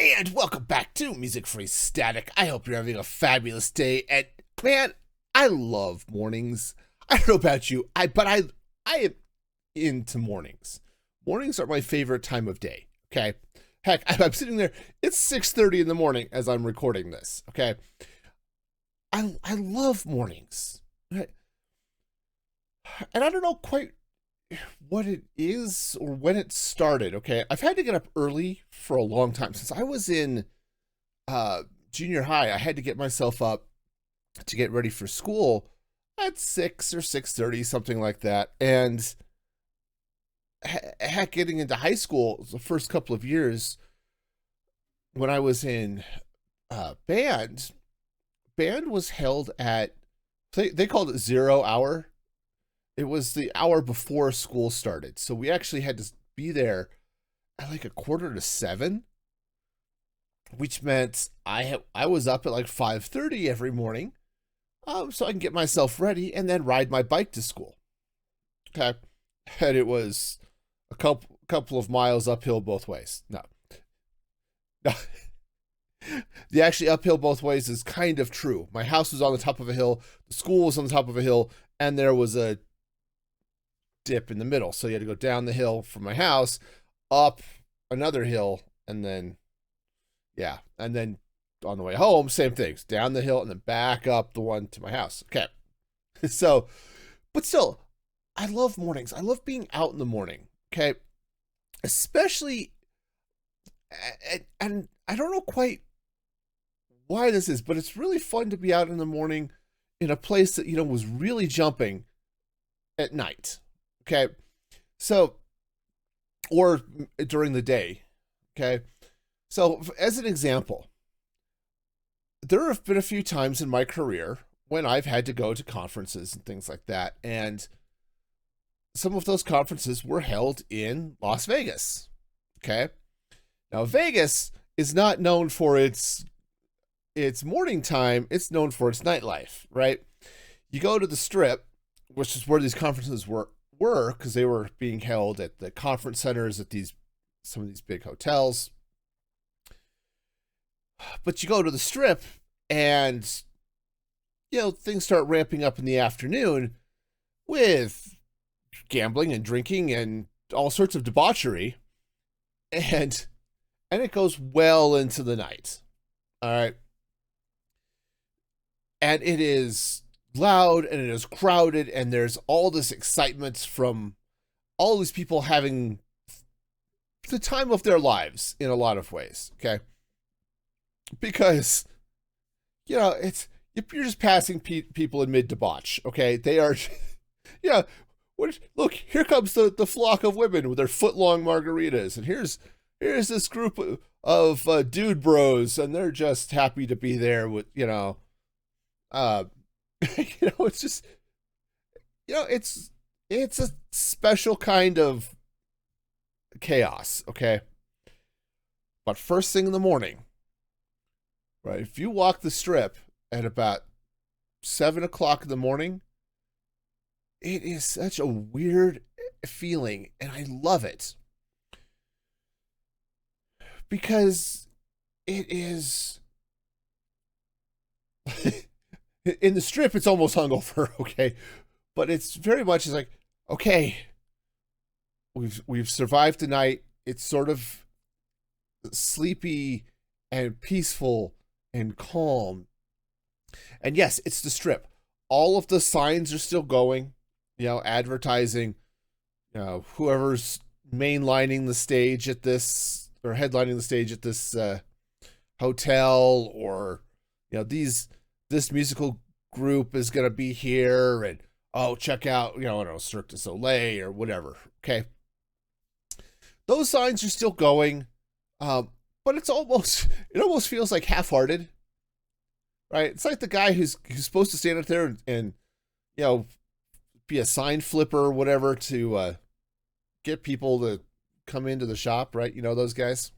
And welcome back to Music Free Static. I hope you're having a fabulous day. And man, I love mornings. I don't know about you, I am into mornings. Mornings are my favorite time of day. Okay. Heck, I'm sitting there. It's 6:30 in the morning as I'm recording this. Okay. I love mornings. And I don't know quite what it is or when it started. Okay. I've had to get up early for a long time. Since I was in junior high, I had to get myself up to get ready for school at 6 or 6:30, something like that. And heck, getting into high school, the first couple of years when I was in band, band was held at, they called it 0 hour. It was the hour before school started. So we actually had to be there at like 6:45, which meant I was up at like 5:30 every morning, so I can get myself ready and then ride my bike to school. Okay. And it was a couple of miles uphill both ways. No. The actually uphill both ways is kind of true. My house was on the top of a hill, the school was on the top of a hill, and there was a dip in the middle. So you had to go down the hill from my house, up another hill, and then, yeah. And then on the way home, same things. Down the hill and then back up the one to my house. Okay. So, but still, I love mornings. I love being out in the morning. Okay. Especially, and I don't know quite why this is, but it's really fun to be out in the morning in a place that, was really jumping at night. Okay. So, or during the day. Okay. So, as an example, there have been a few times in my career when I've had to go to conferences and things like that. And some of those conferences were held in Las Vegas. Okay. Now, Vegas is not known for its morning time. It's known for its nightlife, right? You go to the Strip, which is where these conferences were because they were being held at the conference centers at some of these big hotels. But you go to the Strip and, things start ramping up in the afternoon with gambling and drinking and all sorts of debauchery. And it goes well into the night. All right. And it is loud and it is crowded and there's all this excitement from all these people having the time of their lives in a lot of ways. Okay. Because, you're just passing people in mid debauch. Okay. They are, yeah. Look, here comes the flock of women with their foot-long margaritas. And here's this group of dude bros, and they're just happy to be there with, it's just, it's a special kind of chaos, okay? But first thing in the morning, right, if you walk the Strip at about 7 o'clock in the morning, it is such a weird feeling, and I love it. Because it is... in the Strip, it's almost hungover, okay? But it's very much like, okay, we've survived the night. It's sort of sleepy and peaceful and calm. And yes, it's the Strip. All of the signs are still going, advertising, whoever's mainlining the stage at this, or headlining the stage at this hotel, or, this musical group is going to be here, and, check out, I don't know, Cirque du Soleil or whatever. Okay. Those signs are still going. But it almost feels like half-hearted, right? It's like the guy who's supposed to stand up there and be a sign flipper or whatever to get people to come into the shop, right? Those guys.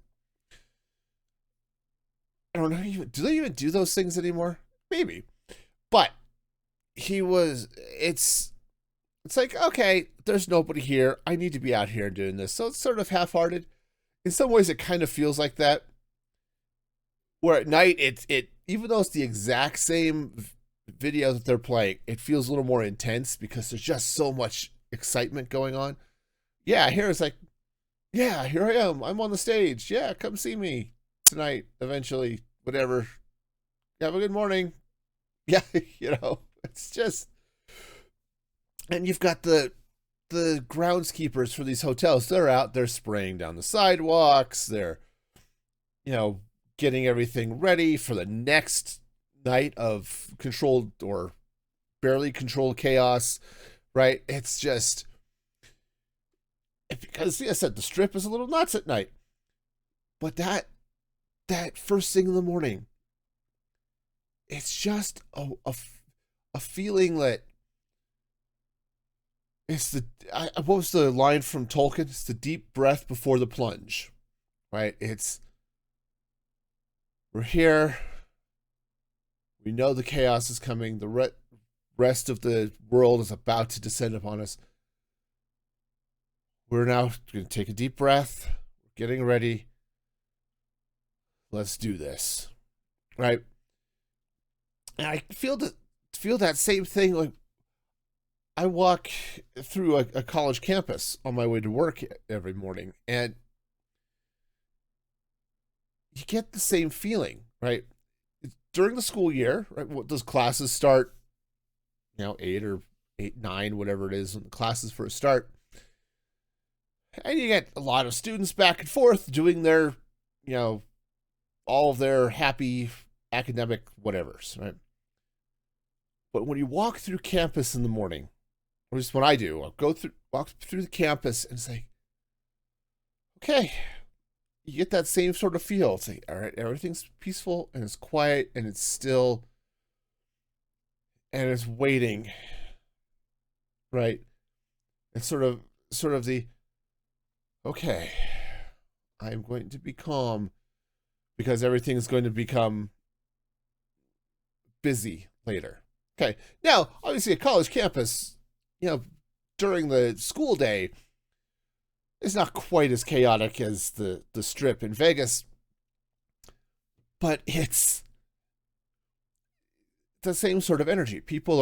I don't know. Do they even do those things anymore? Maybe. But it's like, okay, there's nobody here. I need to be out here doing this. So it's sort of half-hearted. In some ways, it kind of feels like that. where at night it even though it's the exact same video that they're playing, it feels a little more intense because there's just so much excitement going on. Yeah, here it's like, yeah, here I am. I'm on the stage. Yeah, come see me tonight, eventually, whatever. Have a good morning. Yeah, it's just, and you've got the groundskeepers for these hotels. They're out, they're spraying down the sidewalks. They're, getting everything ready for the next night of controlled or barely controlled chaos, right? It's just, because, like I said, the strip is a little nuts at night. But that first thing in the morning, it's just a feeling that it's what was the line from Tolkien? It's the deep breath before the plunge, right? We're here. We know the chaos is coming. The rest of the world is about to descend upon us. We're now going to take a deep breath. We're getting ready. Let's do this, right? And I feel that same thing. Like, I walk through a college campus on my way to work every morning, and you get the same feeling, right? During the school year, right? Those classes start, 8, 9, whatever it is, when the classes first start. And you get a lot of students back and forth doing their, all of their happy academic whatevers, right? But when you walk through campus in the morning, or just when I do, I'll walk through the campus and say, okay, you get that same sort of feel. It's like, all right, everything's peaceful and it's quiet and it's still and it's waiting, right? It's sort of the, okay, I'm going to be calm because everything's going to become busy later. Okay, now, obviously a college campus, during the school day, it's not quite as chaotic as the strip in Vegas, but it's the same sort of energy. People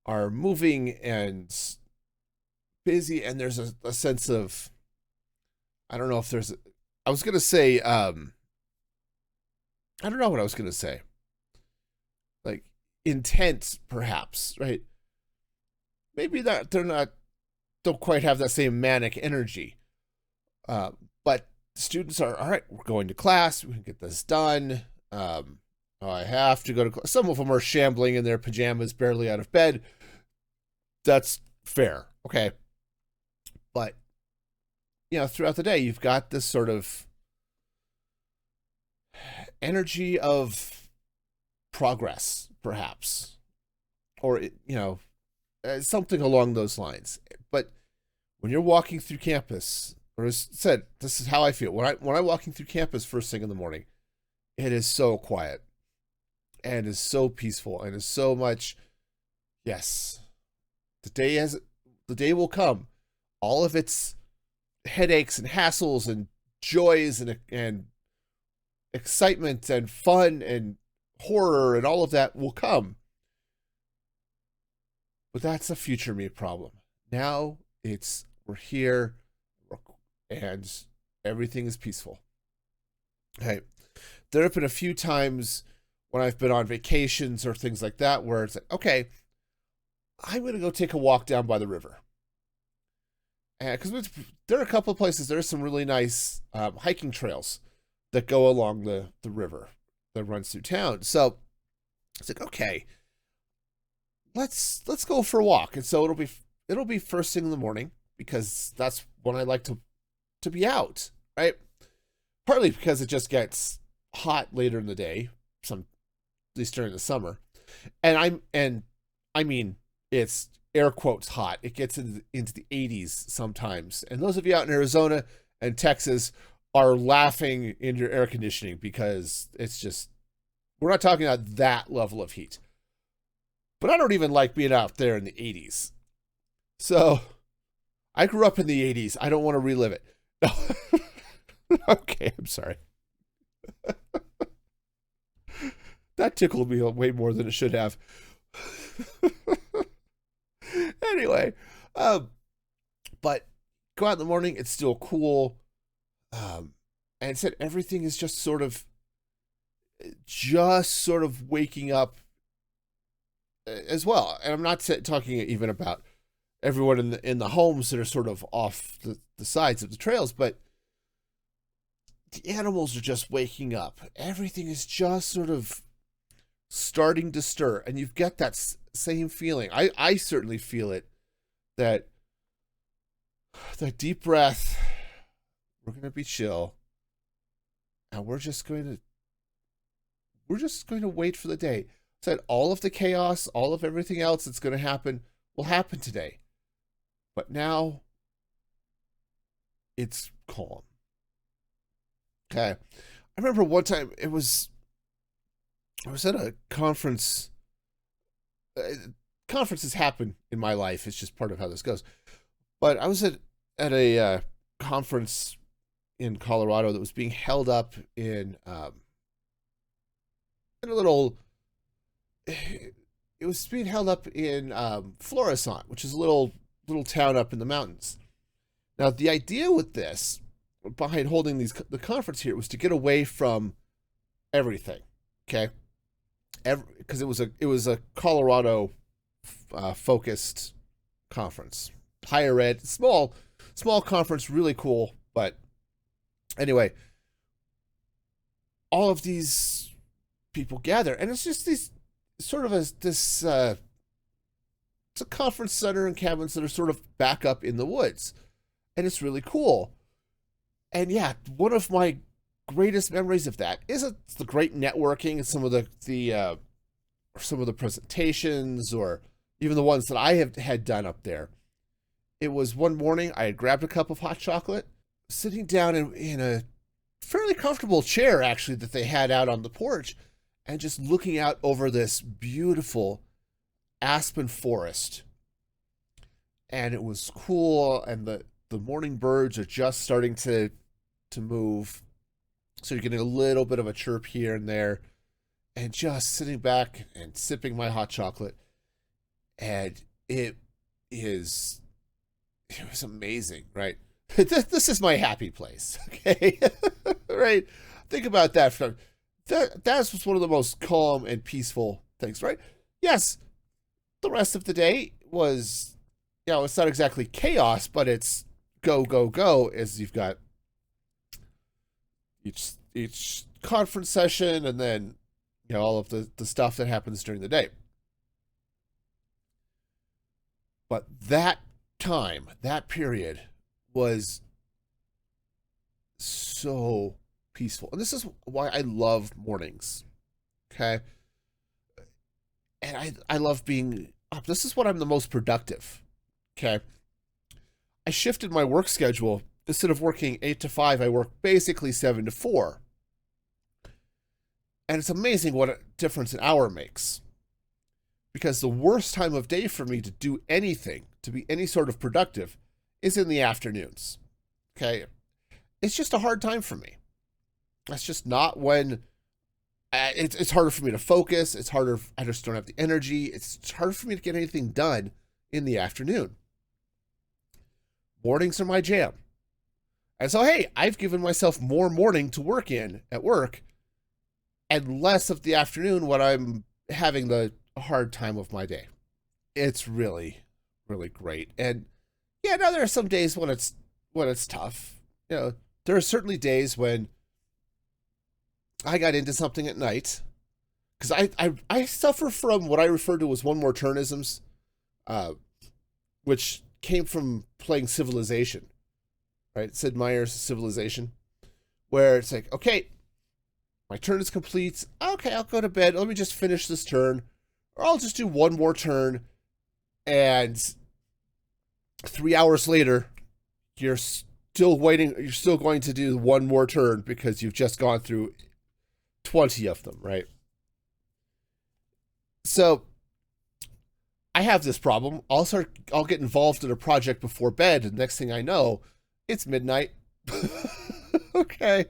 are moving and busy, and there's a sense of, I don't know if there's, I was going to say, I don't know what I was going to say. Like, intent, perhaps, right? Maybe that don't quite have that same manic energy. But students are, all right, we're going to class. We can get this done. I have to go to class. Some of them are shambling in their pajamas, barely out of bed. That's fair. Okay. But, throughout the day, you've got this sort of energy of progress, perhaps, or, something along those lines. But when you're walking through campus, or as said, this is how I feel. When I'm walking through campus first thing in the morning, it is so quiet and is so peaceful and is so much, yes, the day will come. All of its headaches and hassles and joys and excitement and fun and horror and all of that will come. But that's a future me problem. Now we're here and everything is peaceful. Okay. There have been a few times when I've been on vacations or things like that where it's like, okay, I'm going to go take a walk down by the river. And because there are a couple of places, there are some really nice hiking trails that go along the river that runs through town. So it's like, okay, let's go for a walk. And so it'll be first thing in the morning because that's when I like to be out, right? Partly because it just gets hot later in the day, at least during the summer. And I mean it's air quotes hot. It gets into the 80s sometimes. And those of you out in Arizona and Texas are laughing in your air conditioning because it's just, we're not talking about that level of heat. But I don't even like being out there in the 80s. So I grew up in the 80s. I don't want to relive it. No. Okay, I'm sorry. that tickled me way more than it should have. Anyway, but go out in the morning, it's still cool. And it said everything is just sort of waking up as well. And I'm not talking even about everyone in the homes that are sort of off the sides of the trails, but the animals are just waking up. Everything is just sort of starting to stir, and you've got that same feeling. I certainly feel it, that deep breath. We're going to be chill, and we're just going to wait for the day. Said all of the chaos, all of everything else that's going to happen will happen today, but now it's calm. Okay, I remember one time I was at a conference. Conferences happen in my life. It's just part of how this goes. But I was at a conference in Colorado that was being held up in a little. It was being held up in Florissant, which is a little town up in the mountains. Now, the idea with this, behind holding the conference here, was to get away from everything. Okay, because it was a Colorado focused conference, higher ed, small conference, really cool. But anyway, all of these people gather, and it's just these sort of it's a conference center and cabins that are sort of back up in the woods, and it's really cool. And yeah, one of my greatest memories of that is the great networking and some of the presentations, or even the ones that I had done up there. It was one morning I had grabbed a cup of hot chocolate, sitting down in a fairly comfortable chair, actually, that they had out on the porch, and just looking out over this beautiful aspen forest. And it was cool, and the morning birds are just starting to move. So you're getting a little bit of a chirp here and there, and just sitting back and sipping my hot chocolate. And it was amazing, right? This is my happy place, okay? Right? Think about that. That's one of the most calm and peaceful things, right? Yes, the rest of the day was, it's not exactly chaos, but it's go, go, go, as you've got each conference session, and then all of the stuff that happens during the day. But that time, that period, was so peaceful. And this is why I love mornings. Okay? And I love being up. This is when I'm the most productive. Okay? I shifted my work schedule. Instead of working 8 to 5, I work basically 7 to 4. And it's amazing what a difference an hour makes. Because the worst time of day for me to do anything, to be any sort of productive, is in the afternoons. Okay? It's just a hard time for me. That's just not when... It's harder for me to focus. It's harder... I just don't have the energy. It's harder for me to get anything done in the afternoon. Mornings are my jam. And so, hey, I've given myself more morning to work in at work, and less of the afternoon when I'm having the hard time of my day. It's really, really great. And yeah, now there are some days when it's tough. There are certainly days when I got into something at night, because I suffer from what I refer to as one more turnisms, which came from playing Civilization. Right? Sid Meier's Civilization, where it's like, okay, my turn is complete. Okay, I'll go to bed. Let me just finish this turn. Or I'll just do one more turn. And 3 hours later, you're still waiting. You're still going to do one more turn because you've just gone through 20 of them, right? So I have this problem. I'll get involved in a project before bed, and next thing I know, it's midnight. Okay.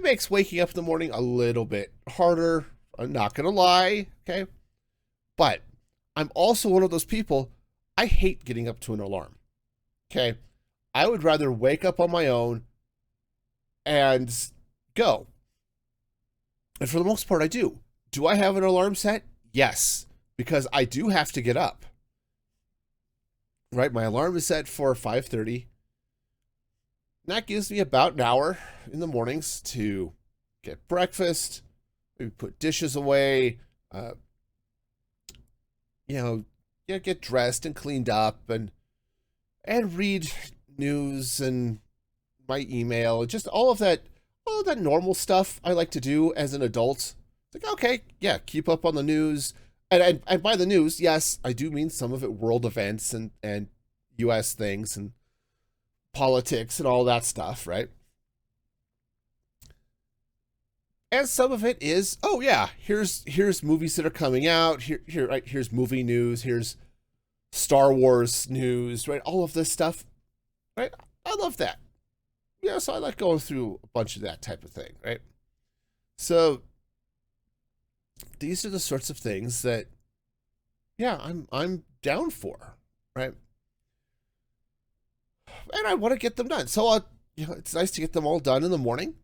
it makes waking up in the morning a little bit harder. I'm not going to lie. Okay. But I'm also one of those people, I hate getting up to an alarm. Okay. I would rather wake up on my own and go. And for the most part, I do. Do I have an alarm set? Yes, because I do have to get up. Right? My alarm is set for 5:30. That gives me about an hour in the mornings to get breakfast, maybe put dishes away, get dressed and cleaned up and read news and my email, just all that normal stuff I like to do as an adult. It's like, okay, yeah, keep up on the news. And by the news, yes, I do mean some of it world events and US things and politics and all that stuff, right? And some of it is, oh yeah, here's movies that are coming out. Here's movie news, here's Star Wars news, right? All of this stuff, right? I love that. Yeah, so I like going through a bunch of that type of thing, right? So these are the sorts of things that, yeah, I'm down for, right? And I want to get them done. So it's nice to get them all done in the morning,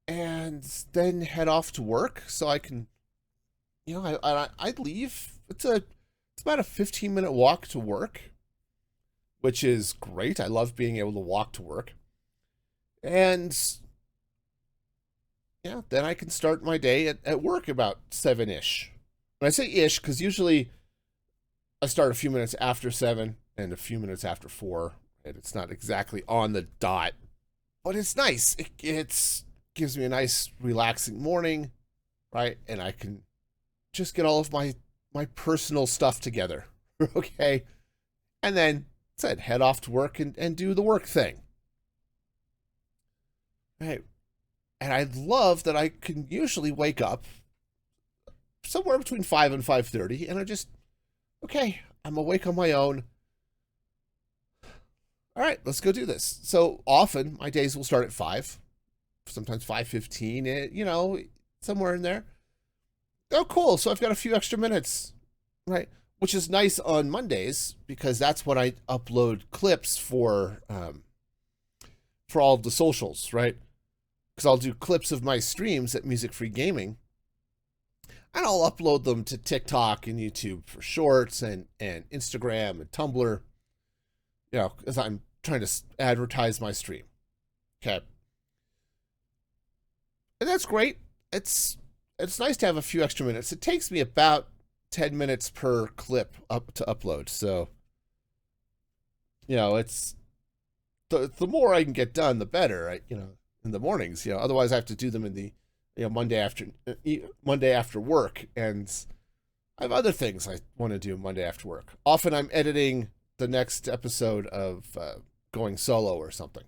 and then head off to work. So I can, I leave. It's about a 15-minute walk to work, which is great. I love being able to walk to work. And yeah, then I can start my day at work about 7-ish. When I say ish, because usually I start a few minutes after 7 and a few minutes after 4. And it's not exactly on the dot, but it's nice. It gives me a nice, relaxing morning, right? And I can just get all of my personal stuff together, okay? And then, head off to work and do the work thing. Right. And I love that I can usually wake up somewhere between 5 and 5:30, and okay, I'm awake on my own. All right, let's go do this. So often my days will start at 5, sometimes 5:15, somewhere in there. Oh, cool. So I've got a few extra minutes, right? Which is nice on Mondays because that's when I upload clips for all of the socials, right? Because I'll do clips of my streams at Music Free Gaming, and I'll upload them to TikTok and YouTube for shorts and Instagram and Tumblr, as I'm trying to advertise my stream. Okay. And that's great. It's nice to have a few extra minutes. It takes me about 10 minutes per clip up to upload. So, it's the more I can get done, the better, right? In the mornings, otherwise I have to do them in the, Monday after work. And I have other things I want to do Monday after work. Often I'm editing the next episode of Going Solo or something.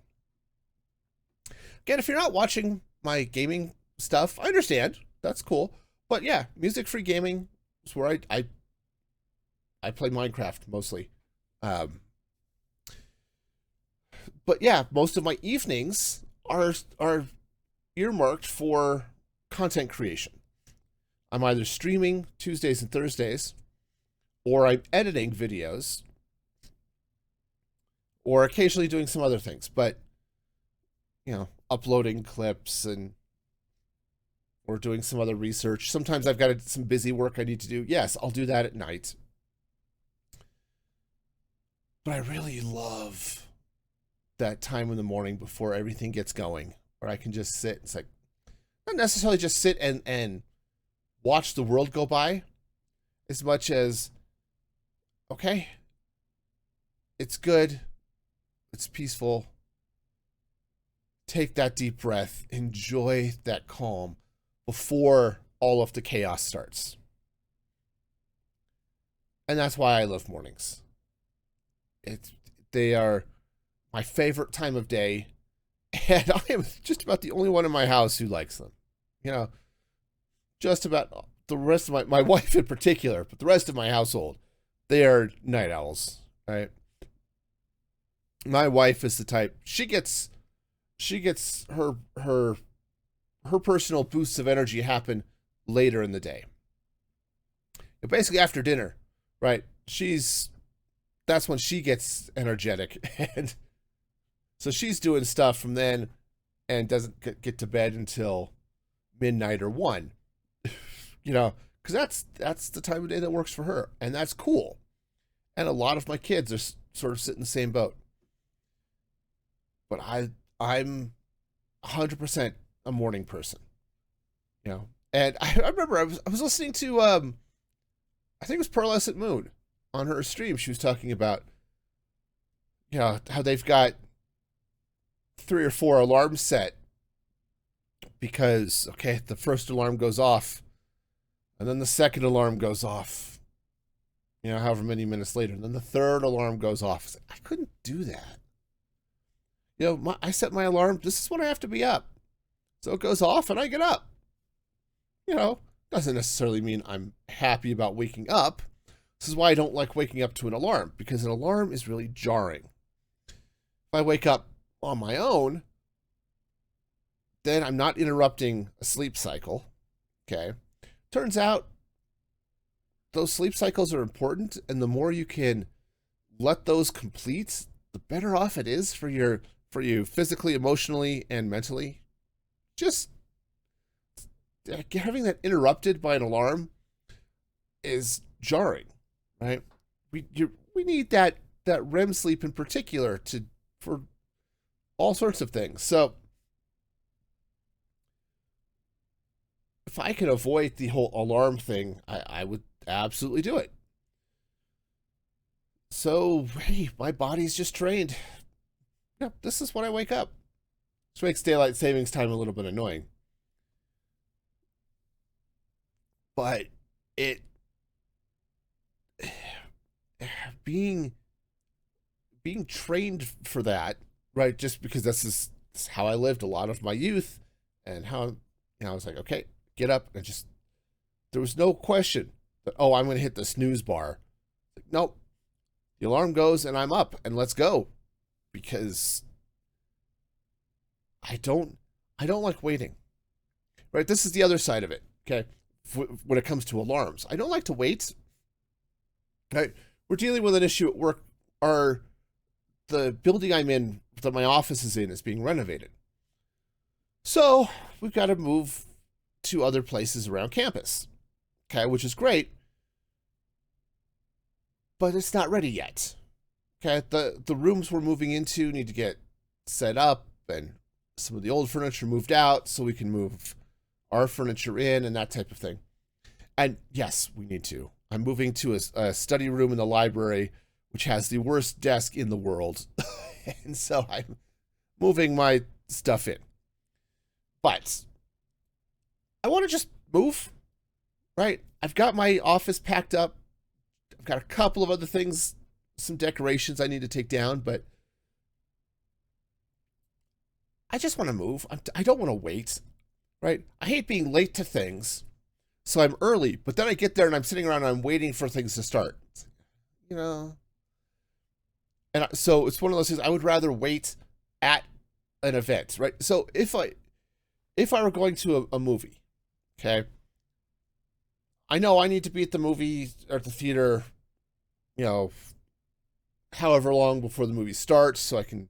Again, if you're not watching my gaming stuff, I understand. That's cool. But yeah, Music Free Gaming is where I play Minecraft mostly. But yeah, most of my evenings are earmarked for content creation. I'm either streaming Tuesdays and Thursdays, or I'm editing videos, or occasionally doing some other things, but uploading clips or doing some other research. Sometimes I've got some busy work I need to do. Yes, I'll do that at night. But I really love that time in the morning before everything gets going, where I can just sit. It's like, not necessarily just sit and watch the world go by, as much as, okay, it's good, it's peaceful. Take that deep breath, enjoy that calm before all of the chaos starts. And that's why I love mornings. They are my favorite time of day, and I am just about the only one in my house who likes them. Just about the rest of my wife in particular, but the rest of my household, they are night owls, right? My wife is the type, she gets her her personal boosts of energy happen later in the day. And basically after dinner, right? That's when she gets energetic. And so she's doing stuff from then and doesn't get to bed until midnight or 1. Because that's the time of day that works for her. And that's cool. And a lot of my kids are sort of sitting in the same boat. But I'm 100% a morning person. And I remember I was listening to I think it was Pearlescent Moon on her stream. She was talking about how they've got 3 or 4 alarms set because the first alarm goes off and then the second alarm goes off however many minutes later, and then the third alarm goes off. I couldn't do that. I set my alarm. This is when I have to be up. So it goes off and I get up. Doesn't necessarily mean I'm happy about waking up. This is why I don't like waking up to an alarm, because an alarm is really jarring. If I wake up on my own, then I'm not interrupting a sleep cycle. Okay. Turns out those sleep cycles are important, and the more you can let those complete, the better off it is for you physically, emotionally, and mentally. Just having that interrupted by an alarm is jarring, right? We need that REM sleep in particular for all sorts of things. So if I could avoid the whole alarm thing, I would absolutely do it. So, hey, my body's just trained. This is when I wake up. Which makes daylight savings time a little bit annoying. But being trained for that, right? Just because this is how I lived a lot of my youth, and how I was like, okay, get up, and there was no question that, I'm going to hit the snooze bar. Nope. The alarm goes and I'm up and let's go, because I don't like waiting. Right? This is the other side of it. Okay. When it comes to alarms, I don't like to wait. Right? We're dealing with an issue at work. The building I'm in, that my office is in, is being renovated. So we've got to move to other places around campus. Okay, which is great. But it's not ready yet. Okay, the rooms we're moving into need to get set up, and some of the old furniture moved out so we can move our furniture in and that type of thing. And yes, we need to. I'm moving to a study room in the library, which has the worst desk in the world. And so I'm moving my stuff in. But I want to just move, right? I've got my office packed up. I've got a couple of other things, some decorations I need to take down, but I just want to move. I don't want to wait, right? I hate being late to things, so I'm early, but then I get there and I'm sitting around and I'm waiting for things to start, And so it's one of those things. I would rather wait at an event, right? So if I were going to a movie, okay, I know I need to be at the movie or at the theater, however long before the movie starts, so I can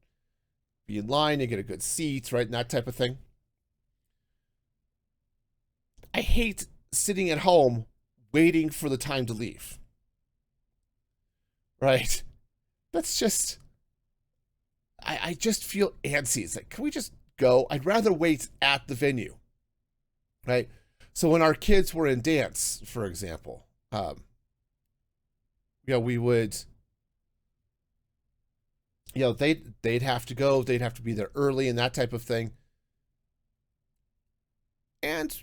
be in line and get a good seat, right? And that type of thing. I hate sitting at home waiting for the time to leave. Right? That's just, I just feel antsy. It's like, can we just go? I'd rather wait at the venue. Right? So when our kids were in dance, for example, we would, they'd have to go, they'd have to be there early and that type of thing. And,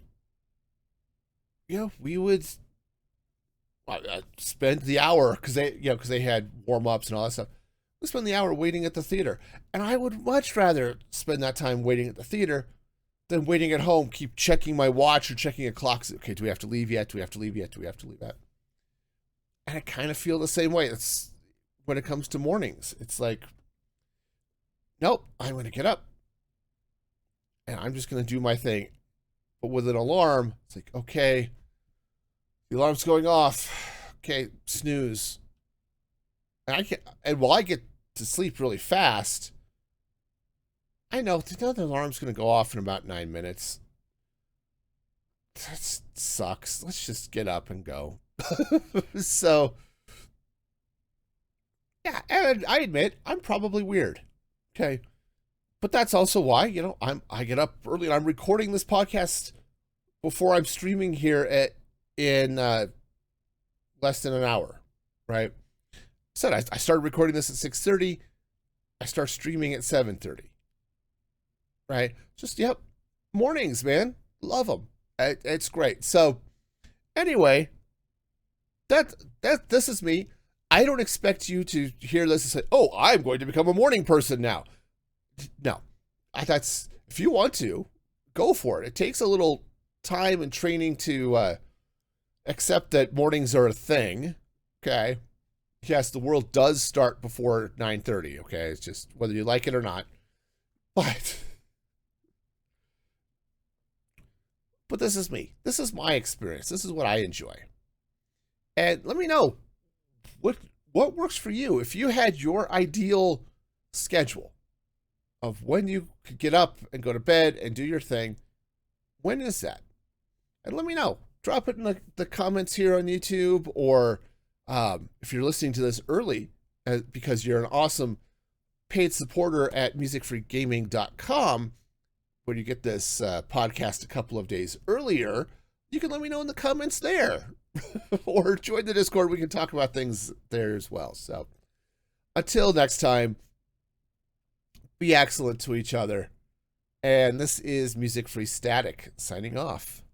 we would spend the hour, because they had warm-ups and all that stuff. We spend the hour waiting at the theater. And I would much rather spend that time waiting at the theater than waiting at home, keep checking my watch or checking a clock. Okay, do we have to leave yet? Do we have to leave yet? Do we have to leave yet? And I kind of feel the same way. It's when it comes to mornings. It's like, nope, I'm going to get up and I'm just going to do my thing. But with an alarm, it's like, okay, the alarm's going off. Okay, snooze. And while I get to sleep really fast, I know the alarm's going to go off in about 9 minutes. That sucks. Let's just get up and go. So, yeah, and I admit I'm probably weird. Okay, but that's also why I get up early and I'm recording this podcast before I'm streaming here in less than an hour, right? I started recording this at 6:30. I start streaming at 7:30, right? Just mornings, man, love them. It's great. So anyway, this is me. I don't expect you to hear this and say, "Oh, I'm going to become a morning person now." No, that's if you want to, go for it. It takes a little time and training to accept that mornings are a thing. Okay. Yes, the world does start before 9:30. Okay, it's just whether you like it or not. But this is me. This is my experience. This is what I enjoy. And let me know what works for you. If you had your ideal schedule of when you could get up and go to bed and do your thing, when is that? And let me know. Drop it in the comments here on YouTube, or if you're listening to this early because you're an awesome paid supporter at musicfreegaming.com, where you get this podcast a couple of days earlier, you can let me know in the comments there. Or join the Discord. We can talk about things there as well. So until next time, be excellent to each other. And this is Music Free Static signing off.